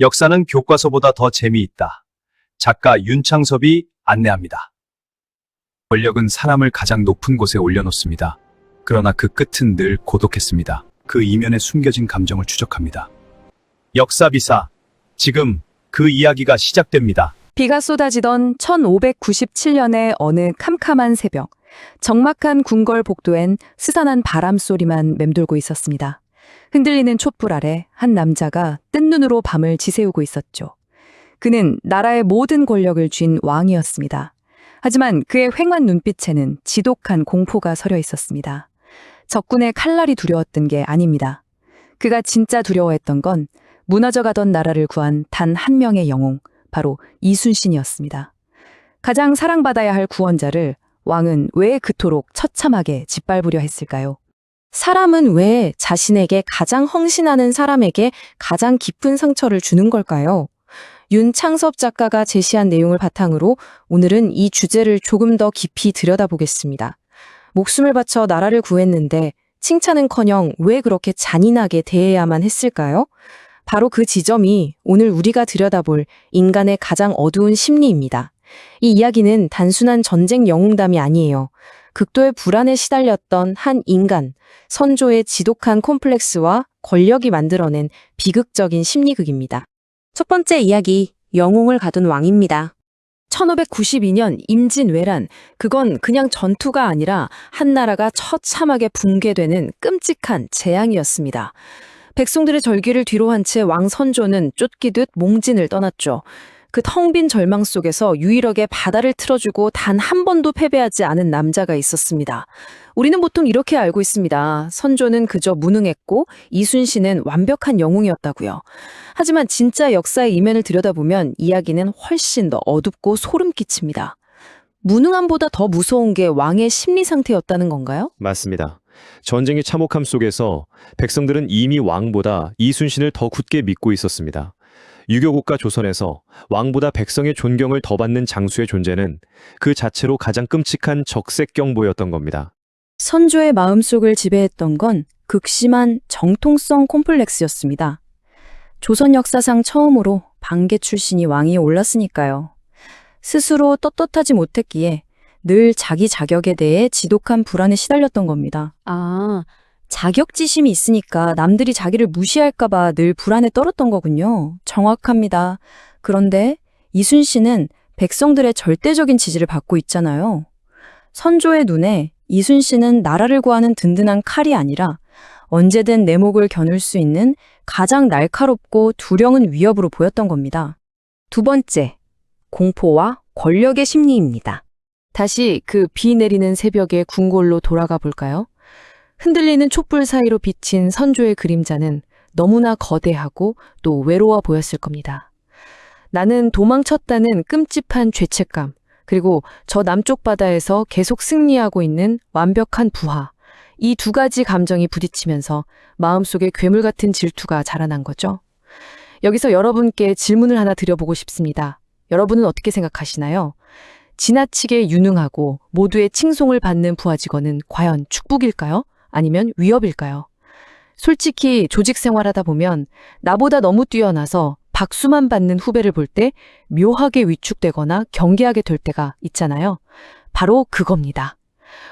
역사는 교과서보다 더 재미있다. 작가 윤창섭이 안내합니다. 권력은 사람을 가장 높은 곳에 올려놓습니다. 그러나 그 끝은 늘 고독했습니다. 그 이면에 숨겨진 감정을 추적합니다. 역사비사, 지금 그 이야기가 시작됩니다. 비가 쏟아지던 1597년의 어느 캄캄한 새벽, 적막한 궁궐 복도엔 스산한 바람 소리만 맴돌고 있었습니다. 흔들리는 촛불 아래 한 남자가 뜬 눈으로 밤을 지새우고 있었죠. 그는 나라의 모든 권력을 쥔 왕이었습니다. 하지만 그의 휑한 눈빛에는 지독한 공포가 서려 있었습니다. 적군의 칼날이 두려웠던 게 아닙니다. 그가 진짜 두려워했던 건 무너져가던 나라를 구한 단 한 명의 영웅, 바로 이순신이었습니다. 가장 사랑받아야 할 구원자를 왕은 왜 그토록 처참하게 짓밟으려 했을까요? 사람은 왜 자신에게 가장 헌신하는 사람에게 가장 깊은 상처를 주는 걸까요? 윤창섭 작가가 제시한 내용을 바탕으로 오늘은 이 주제를 조금 더 깊이 들여다보겠습니다. 목숨을 바쳐 나라를 구했는데 칭찬은커녕 왜 그렇게 잔인하게 대해야만 했을까요? 바로 그 지점이 오늘 우리가 들여다볼 인간의 가장 어두운 심리입니다. 이 이야기는 단순한 전쟁 영웅담이 아니에요. 극도의 불안에 시달렸던 한 인간, 선조의 지독한 콤플렉스와 권력이 만들어낸 비극적인 심리극입니다. 첫 번째 이야기, 영웅을 가둔 왕입니다. 1592년 임진왜란, 그건 그냥 전투가 아니라 한 나라가 처참하게 붕괴되는 끔찍한 재앙이었습니다. 백성들의 절기를 뒤로 한 채 왕 선조는 쫓기듯 몽진을 떠났죠. 그 텅 빈 절망 속에서 유일하게 바다를 틀어주고 단 한 번도 패배하지 않은 남자가 있었습니다. 우리는 보통 이렇게 알고 있습니다. 선조는 그저 무능했고 이순신은 완벽한 영웅이었다고요. 하지만 진짜 역사의 이면을 들여다보면 이야기는 훨씬 더 어둡고 소름 끼칩니다. 무능함보다 더 무서운 게 왕의 심리 상태였다는 건가요? 맞습니다. 전쟁의 참혹함 속에서 백성들은 이미 왕보다 이순신을 더 굳게 믿고 있었습니다. 유교국가 조선에서 왕보다 백성의 존경을 더 받는 장수의 존재는 그 자체로 가장 끔찍한 적색경보였던 겁니다. 선조의 마음속을 지배했던 건 극심한 정통성 콤플렉스였습니다. 조선 역사상 처음으로 방계 출신이 왕위에 올랐으니까요. 스스로 떳떳하지 못했기에 늘 자기 자격에 대해 지독한 불안에 시달렸던 겁니다. 자격지심이 있으니까 남들이 자기를 무시할까봐 늘 불안에 떨었던 거군요. 정확합니다. 그런데 이순신은 백성들의 절대적인 지지를 받고 있잖아요. 선조의 눈에 이순신은 나라를 구하는 든든한 칼이 아니라 언제든 내 목을 겨눌 수 있는 가장 날카롭고 두려운 위협으로 보였던 겁니다. 두 번째, 공포와 권력의 심리입니다. 다시 그 비 내리는 새벽의 궁궐로 돌아가 볼까요? 흔들리는 촛불 사이로 비친 선조의 그림자는 너무나 거대하고 또 외로워 보였을 겁니다. 나는 도망쳤다는 끔찍한 죄책감, 그리고 저 남쪽 바다에서 계속 승리하고 있는 완벽한 부하, 이 두 가지 감정이 부딪히면서 마음속에 괴물 같은 질투가 자라난 거죠. 여기서 여러분께 질문을 하나 드려보고 싶습니다. 여러분은 어떻게 생각하시나요? 지나치게 유능하고 모두의 칭송을 받는 부하 직원은 과연 축복일까요? 아니면 위협일까요? 솔직히 조직 생활하다 보면 나보다 너무 뛰어나서 박수만 받는 후배를 볼 때 묘하게 위축되거나 경계하게 될 때가 있잖아요. 바로 그겁니다.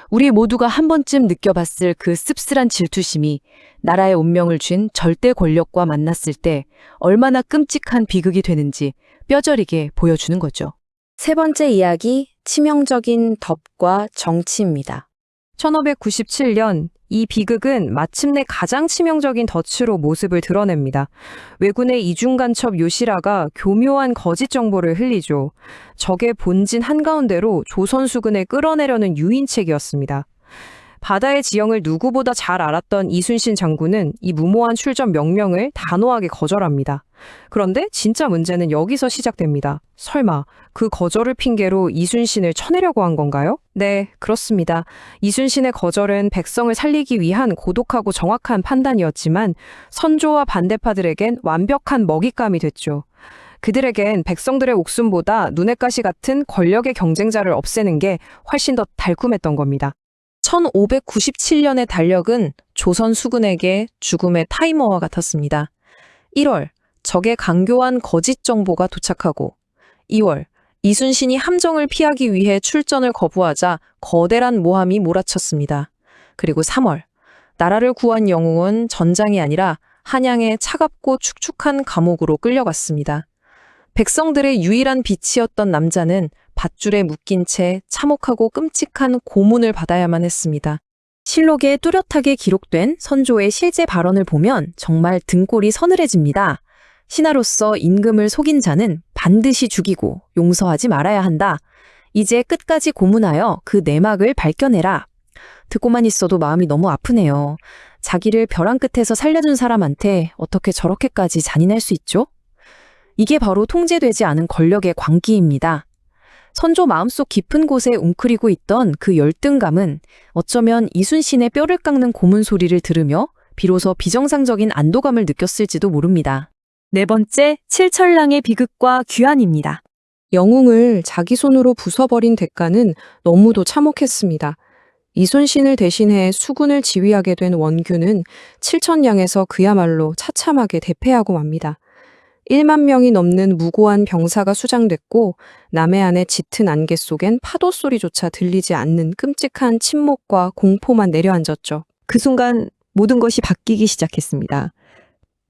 우리 모두가 한 번쯤 느껴봤을 그 씁쓸한 질투심이 나라의 운명을 쥔 절대 권력과 만났을 때 얼마나 끔찍한 비극이 되는지 뼈저리게 보여주는 거죠. 세 번째 이야기, 치명적인 덕과 정치입니다. 1597년 이 비극은 마침내 가장 치명적인 덫으로 모습을 드러냅니다. 왜군의 이중간첩 요시라가 교묘한 거짓 정보를 흘리죠. 적의 본진 한가운데로 조선 수군을 끌어내려는 유인책이었습니다. 바다의 지형을 누구보다 잘 알았던 이순신 장군은 이 무모한 출전 명령을 단호하게 거절합니다. 그런데 진짜 문제는 여기서 시작됩니다. 설마 그 거절을 핑계로 이순신을 쳐내려고 한 건가요? 네, 그렇습니다. 이순신의 거절은 백성을 살리기 위한 고독하고 정확한 판단이었지만 선조와 반대파들에겐 완벽한 먹잇감이 됐죠. 그들에겐 백성들의 목숨보다 눈엣 가시 같은 권력의 경쟁자를 없애는 게 훨씬 더 달콤했던 겁니다. 1597년의 달력은 조선 수군에게 죽음의 타이머와 같았습니다. 1월, 적의 강교한 거짓 정보가 도착하고 2월 이순신이 함정을 피하기 위해 출전을 거부하자 거대한 모함이 몰아쳤습니다. 그리고 3월 나라를 구한 영웅은 전장이 아니라 한양의 차갑고 축축한 감옥으로 끌려갔습니다. 백성들의 유일한 빛이었던 남자는 밧줄에 묶인 채 참혹하고 끔찍한 고문을 받아야만 했습니다. 실록에 뚜렷하게 기록된 선조의 실제 발언을 보면 정말 등골이 서늘해집니다. 신하로서 임금을 속인 자는 반드시 죽이고 용서하지 말아야 한다. 이제 끝까지 고문하여 그 내막을 밝혀내라. 듣고만 있어도 마음이 너무 아프네요. 자기를 벼랑 끝에서 살려준 사람한테 어떻게 저렇게까지 잔인할 수 있죠? 이게 바로 통제되지 않은 권력의 광기입니다. 선조 마음속 깊은 곳에 웅크리고 있던 그 열등감은 어쩌면 이순신의 뼈를 깎는 고문 소리를 들으며 비로소 비정상적인 안도감을 느꼈을지도 모릅니다. 네 번째, 칠철랑의 비극과 귀환입니다. 영웅을 자기 손으로 부숴버린 대가는 너무도 참혹했습니다. 이순신을 대신해 수군을 지휘하게 된 원균은 칠천량에서 그야말로 처참하게 대패하고 맙니다. 1만 명이 넘는 무고한 병사가 수장됐고 남해안의 짙은 안개 속엔 파도 소리조차 들리지 않는 끔찍한 침묵과 공포만 내려앉았죠. 그 순간 모든 것이 바뀌기 시작했습니다.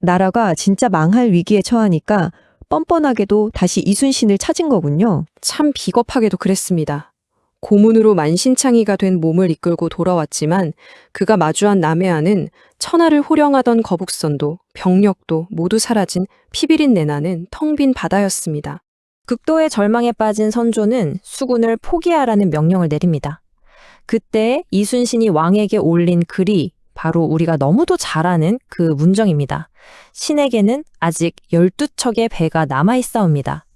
나라가 진짜 망할 위기에 처하니까 뻔뻔하게도 다시 이순신을 찾은 거군요. 참 비겁하게도 그랬습니다. 고문으로 만신창이가 된 몸을 이끌고 돌아왔지만 그가 마주한 남해안은 천하를 호령하던 거북선도 병력도 모두 사라진 피비린 내나는 텅 빈 바다였습니다. 극도의 절망에 빠진 선조는 수군을 포기하라는 명령을 내립니다. 그때 이순신이 왕에게 올린 글이 바로 우리가 너무도 잘 아는 그 문정입니다. 신에게는 아직 12척의 배가 남아있사옵니다.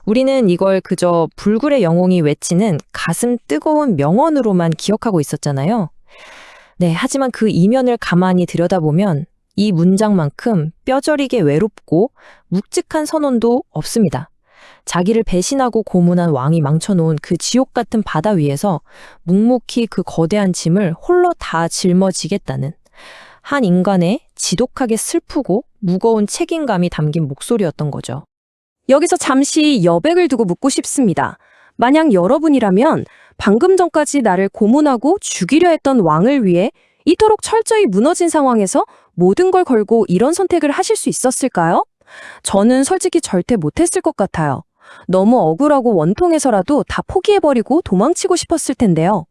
우리는 이걸 그저 불굴의 영웅이 외치는 가슴 뜨거운 명언으로만 기억하고 있었잖아요. 네, 하지만 그 이면을 가만히 들여다보면 이 문장만큼 뼈저리게 외롭고 묵직한 선언도 없습니다. 자기를 배신하고 고문한 왕이 망쳐놓은 그 지옥 같은 바다 위에서 묵묵히 그 거대한 짐을 홀로 다 짊어지겠다는 한 인간의 지독하게 슬프고 무거운 책임감이 담긴 목소리였던 거죠. 여기서 잠시 여백을 두고 묻고 싶습니다. 만약 여러분이라면 방금 전까지 나를 고문하고 죽이려 했던 왕을 위해 이토록 철저히 무너진 상황에서 모든 걸 걸고 이런 선택을 하실 수 있었을까요? 저는 솔직히 절대 못했을 것 같아요. 너무 억울하고 원통해서라도 다 포기해버리고 도망치고 싶었을 텐데요.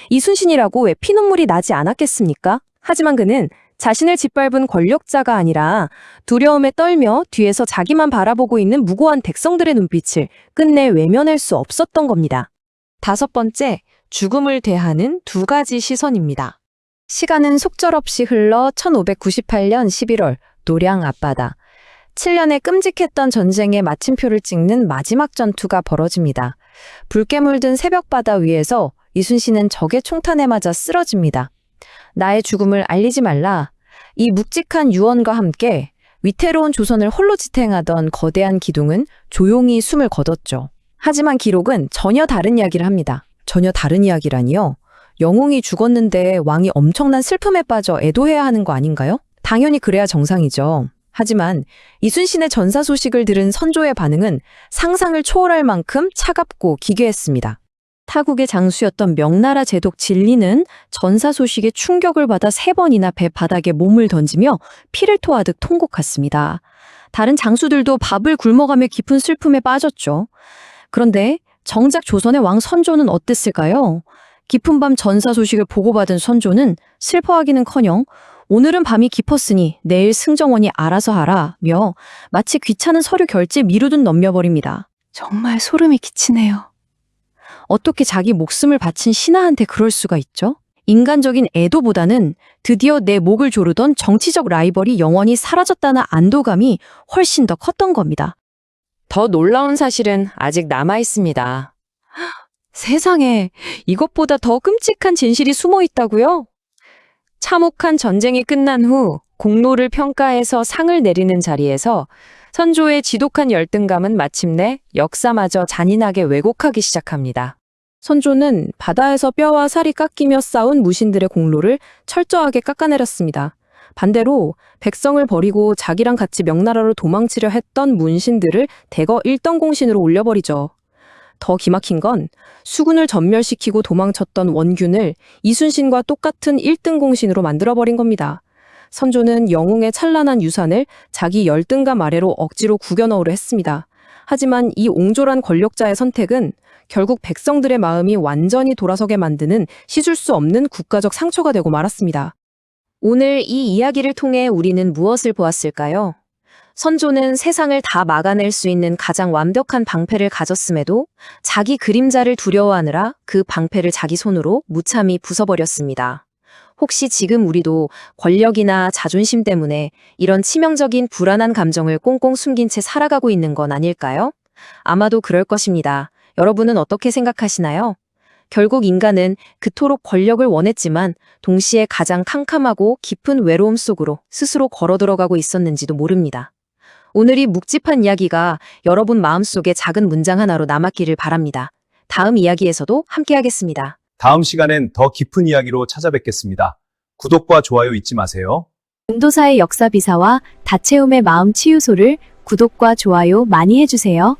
이순신이라고 왜 피눈물이 나지 않았겠습니까? 하지만 그는 자신을 짓밟은 권력자가 아니라 두려움에 떨며 뒤에서 자기만 바라보고 있는 무고한 백성들의 눈빛을 끝내 외면할 수 없었던 겁니다. 5번째, 죽음을 대하는 2가지 시선입니다. 시간은 속절없이 흘러 1598년 11월 노량 앞바다. 7년의 끔찍했던 전쟁의 마침표를 찍는 마지막 전투가 벌어집니다. 붉게 물든 새벽바다 위에서 이순신은 적의 총탄에 맞아 쓰러집니다. 나의 죽음을 알리지 말라. 이 묵직한 유언과 함께 위태로운 조선을 홀로 지탱하던 거대한 기둥은 조용히 숨을 거뒀죠. 하지만 기록은 전혀 다른 이야기를 합니다. 전혀 다른 이야기라니요? 영웅이 죽었는데 왕이 엄청난 슬픔에 빠져 애도해야 하는 거 아닌가요? 당연히 그래야 정상이죠. 하지만 이순신의 전사 소식을 들은 선조의 반응은 상상을 초월할 만큼 차갑고 기괴했습니다. 타국의 장수였던 명나라 제독 진리는 전사 소식에 충격을 받아 3번이나 배 바닥에 몸을 던지며 피를 토하듯 통곡했습니다. 다른 장수들도 밥을 굶어가며 깊은 슬픔에 빠졌죠. 그런데 정작 조선의 왕 선조는 어땠을까요? 깊은 밤 전사 소식을 보고받은 선조는 슬퍼하기는커녕 오늘은 밤이 깊었으니 내일 승정원이 알아서 하라며 마치 귀찮은 서류 결제 미루듯 넘겨버립니다. 정말 소름이 끼치네요. 어떻게 자기 목숨을 바친 신하한테 그럴 수가 있죠? 인간적인 애도보다는 드디어 내 목을 조르던 정치적 라이벌이 영원히 사라졌다는 안도감이 훨씬 더 컸던 겁니다. 더 놀라운 사실은 아직 남아 있습니다. 세상에, 이것보다 더 끔찍한 진실이 숨어 있다고요? 참혹한 전쟁이 끝난 후 공로를 평가해서 상을 내리는 자리에서 선조의 지독한 열등감은 마침내 역사마저 잔인하게 왜곡하기 시작합니다. 선조는 바다에서 뼈와 살이 깎이며 싸운 무신들의 공로를 철저하게 깎아내렸습니다. 반대로 백성을 버리고 자기랑 같이 명나라로 도망치려 했던 문신들을 대거 일등공신으로 올려버리죠. 더 기막힌 건 수군을 전멸시키고 도망쳤던 원균을 이순신과 똑같은 1등공신으로 만들어버린 겁니다. 선조는 영웅의 찬란한 유산을 자기 열등감 아래로 억지로 구겨 넣으려 했습니다. 하지만 이 옹졸한 권력자의 선택은 결국 백성들의 마음이 완전히 돌아서게 만드는 씻을 수 없는 국가적 상처가 되고 말았습니다. 오늘 이 이야기를 통해 우리는 무엇을 보았을까요? 선조는 세상을 다 막아낼 수 있는 가장 완벽한 방패를 가졌음에도 자기 그림자를 두려워하느라 그 방패를 자기 손으로 무참히 부숴버렸습니다. 혹시 지금 우리도 권력이나 자존심 때문에 이런 치명적인 불안한 감정을 꽁꽁 숨긴 채 살아가고 있는 건 아닐까요? 아마도 그럴 것입니다. 여러분은 어떻게 생각하시나요? 결국 인간은 그토록 권력을 원했지만 동시에 가장 캄캄하고 깊은 외로움 속으로 스스로 걸어 들어가고 있었는지도 모릅니다. 오늘 이 묵직한 이야기가 여러분 마음속에 작은 문장 하나로 남았기를 바랍니다. 다음 이야기에서도 함께하겠습니다. 다음 시간엔 더 깊은 이야기로 찾아뵙겠습니다. 구독과 좋아요 잊지 마세요. 인도사의 역사비사와 다채움의 마음 치유소를 구독과 좋아요 많이 해주세요.